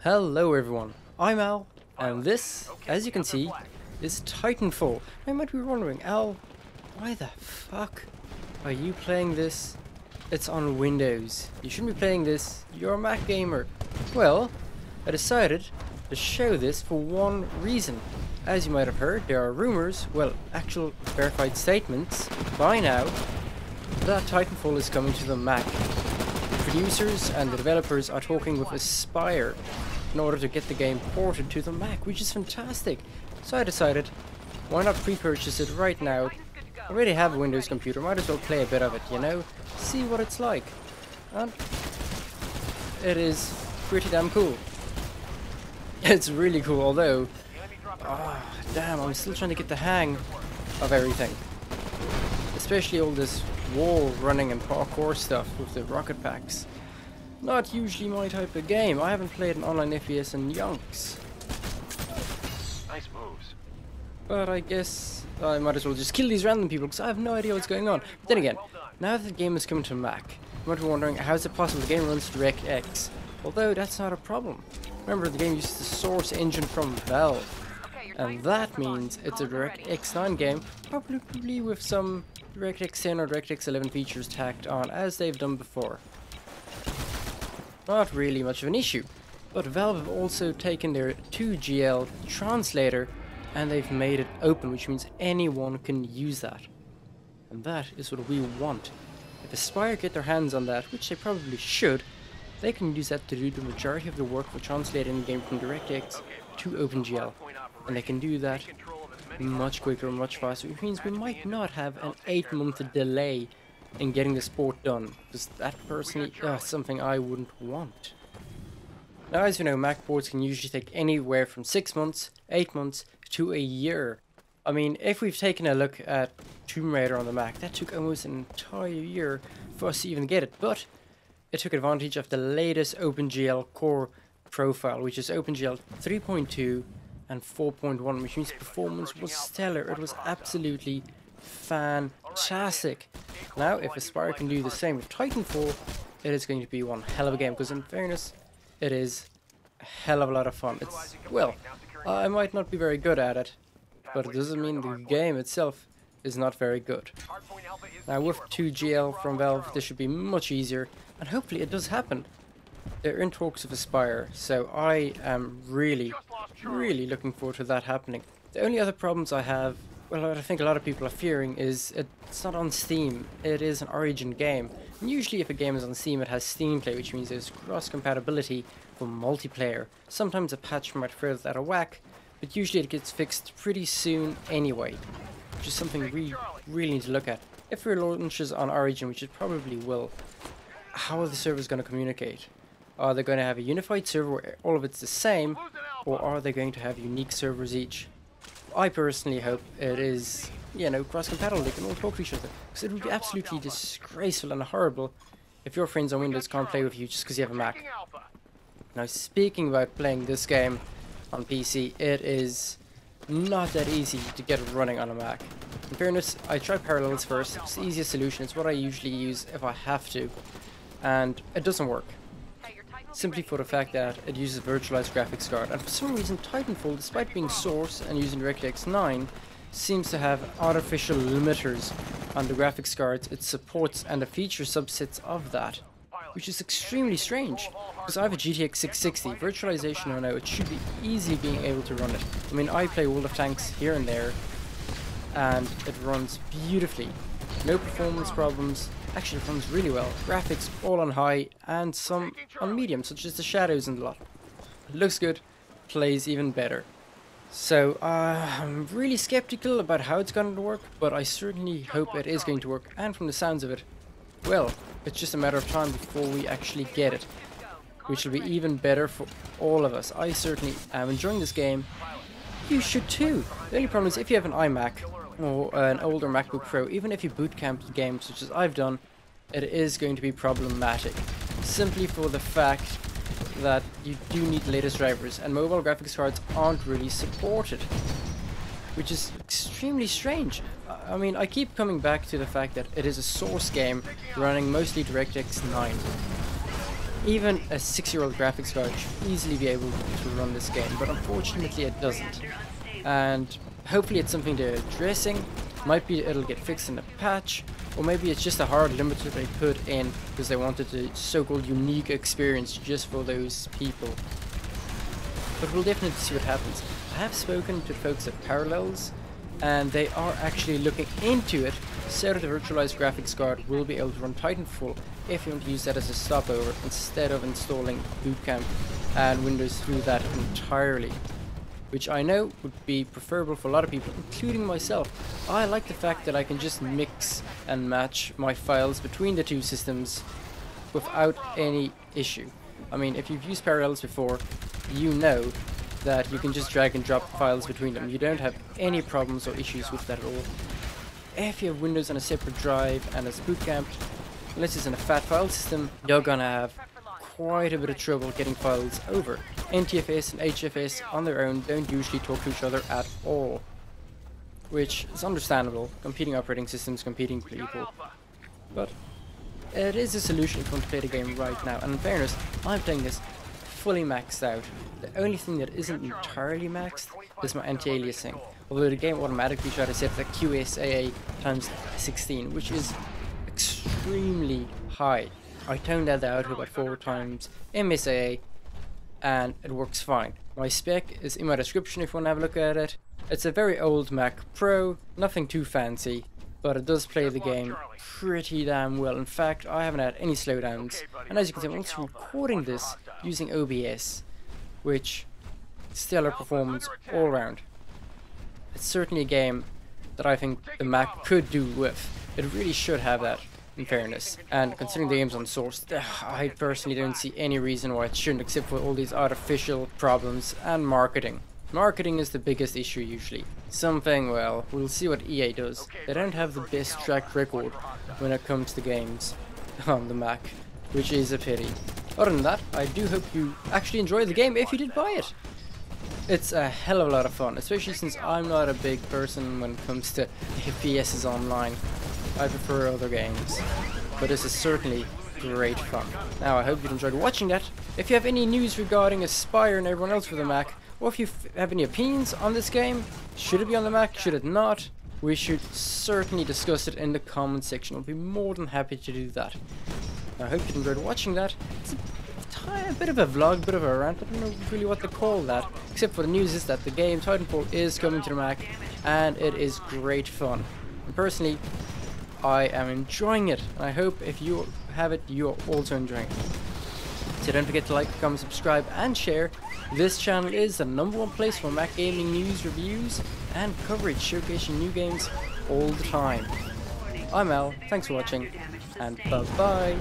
Hello everyone, I'm Al, and this, as you can see, is Titanfall. You might be wondering, Al, why the fuck are you playing this? It's on Windows. You shouldn't be playing this, you're a Mac gamer. Well, I decided to show this for one reason. As you might have heard, there are rumors, well, actual verified statements, by now, that Titanfall is coming to the Mac. The producers and the developers are talking with Aspyr in order to get the game ported to the Mac, which is fantastic. So I decided, why not pre-purchase it right now? I already have a Windows computer, might as well play a bit of it, you know? See what it's like. And it is pretty damn cool. It's really cool, although, damn, I'm still trying to get the hang of everything. Especially all this wall running and parkour stuff with the rocket packs. Not usually my type of game. I haven't played an online FPS in yonks. Nice moves. But I guess I might as well just kill these random people because I have no idea what's going on. But then again, now that the game is coming to Mac, you might be wondering, how is it possible the game runs DirectX? Although that's not a problem. Remember, the game uses the source engine from Valve. And that means it's a DirectX 9 game, probably with some DirectX 10 or DirectX 11 features tacked on, as they've done before. Not really much of an issue, but Valve have also taken their 2GL translator and they've made it open, which means anyone can use that. And that is what we want. If Aspyr get their hands on that, which they probably should, they can use that to do the majority of the work for translating the game from DirectX to OpenGL. And they can do that much quicker and much faster, which means we might not have an 8-month delay in getting the sport done, because that personally is something I wouldn't want. Now, as you know, Mac ports can usually take anywhere from 6 months, 8 months, to a year. I mean, if we've taken a look at Tomb Raider on the Mac, that took almost an entire year for us to even get it, but it took advantage of the latest OpenGL core profile, which is OpenGL 3.2 and 4.1, which means performance was stellar. It was absolutely fantastic. Now, if Aspyr can do the same with Titanfall, it is going to be one hell of a game, because in fairness, it is a hell of a lot of fun. It's, well, I might not be very good at it, but it doesn't mean the game itself is not very good. Now, with 2GL from Valve, this should be much easier, and hopefully it does happen. They're in talks with Aspyr, so I am really looking forward to that happening. The only other problems I have, well, what I think a lot of people are fearing, is it's not on Steam. It is an Origin game. And usually if a game is on Steam, it has Steam Play, which means there's cross-compatibility for multiplayer. Sometimes a patch might throw that out of whack, but usually it gets fixed pretty soon anyway, which is something we really need to look at. If it launches on Origin, which it probably will, how are the servers going to communicate? Are they going to have a unified server where all of it's the same, or are they going to have unique servers each? I personally hope it is, you know, cross-compatible. They can all talk to each other, because it would be absolutely disgraceful and horrible if your friends on Windows can't play with you just because you have a Mac. Now, speaking about playing this game on PC, it is not that easy to get it running on a Mac. In fairness, I tried Parallels first. It's the easiest solution. It's what I usually use if I have to, and it doesn't work. Simply for the fact that it uses a virtualized graphics card, and for some reason Titanfall, despite being Source and using DirectX 9, seems to have artificial limiters on the graphics cards it supports and the feature subsets of that, which is extremely strange, because I have a GTX 660, virtualization or no, it should be easy being able to run it. I mean, I play World of Tanks here and there, and it runs beautifully, no performance problems. Actually, it runs really well. Graphics all on high and some on medium, such as the shadows and a lot. It looks good, plays even better. So I'm really skeptical about how it's going to work, but I certainly hope it is going to work. And from the sounds of it, well, it's just a matter of time before we actually get it, which will be even better for all of us. I certainly am enjoying this game. You should too. The only problem is if you have an iMac or an older MacBook Pro, even if you bootcamp the game such as I've done, it is going to be problematic. Simply for the fact that you do need the latest drivers, and mobile graphics cards aren't really supported, which is extremely strange. I mean, I keep coming back to the fact that it is a Source game running mostly DirectX 9. Even a 6-year-old graphics card should easily be able to run this game, but unfortunately it doesn't. And hopefully it's something they're addressing. Might be it'll get fixed in a patch, or maybe it's just a hard limiter they put in because they wanted a so-called unique experience just for those people. But we'll definitely see what happens. I have spoken to folks at Parallels, and they are actually looking into it so that the virtualized graphics card will be able to run Titanfall if you want to use that as a stopover instead of installing Boot Camp and Windows through that entirely. Which I know would be preferable for a lot of people, including myself. I like the fact that I can just mix and match my files between the two systems without any issue. I mean, if you've used Parallels before, you know that you can just drag and drop files between them. You don't have any problems or issues with that at all. If you have Windows on a separate drive and it's boot camped, unless it's in a fat file system, you're gonna have quite a bit of trouble getting files over. NTFS and HFS on their own don't usually talk to each other at all, which is understandable. Competing operating systems, competing people, but it is a solution if you want to play the game right now. And in fairness, I'm playing this fully maxed out. The only thing that isn't entirely maxed is my anti-aliasing, although the game automatically tries to set the QSAA times 16, which is extremely high. I toned that out to about 4 times MSAA, and it works fine. My spec is in my description if you want to have a look at it. It's a very old Mac Pro, nothing too fancy, but it does play the game pretty damn well. In fact, I haven't had any slowdowns, and as you can see, I'm also recording this using OBS, which stellar performance all around. It's certainly a game that I think the Mac could do with. It really should have that, in fairness, and considering the game's on Source, I personally don't see any reason why it shouldn't, except for all these artificial problems and marketing. Marketing is the biggest issue usually. Something, well, we'll see what EA does. They don't have the best track record when it comes to games on the Mac, which is a pity. Other than that, I do hope you actually enjoy the game if you did buy it. It's a hell of a lot of fun, especially since I'm not a big person when it comes to FPSs online. I prefer other games, but this is certainly great fun. Now I hope you enjoyed watching that. If you have any news regarding Aspyr and everyone else with the Mac, or if you have any opinions on this game, should it be on the Mac, should it not, we should certainly discuss it in the comment section. I'll be more than happy to do that. Now, I hope you enjoyed watching that. It's a bit of a vlog, bit of a rant, I don't know really what to call that, except for the news is that the game Titanfall is coming to the Mac, and it is great fun. And personally, I am enjoying it, and I hope if you have it, you're also enjoying it. So don't forget to like, comment, subscribe, and share. This channel is the #1 place for Mac gaming news, reviews, and coverage showcasing new games all the time. I'm Al, thanks for watching, and bye-bye.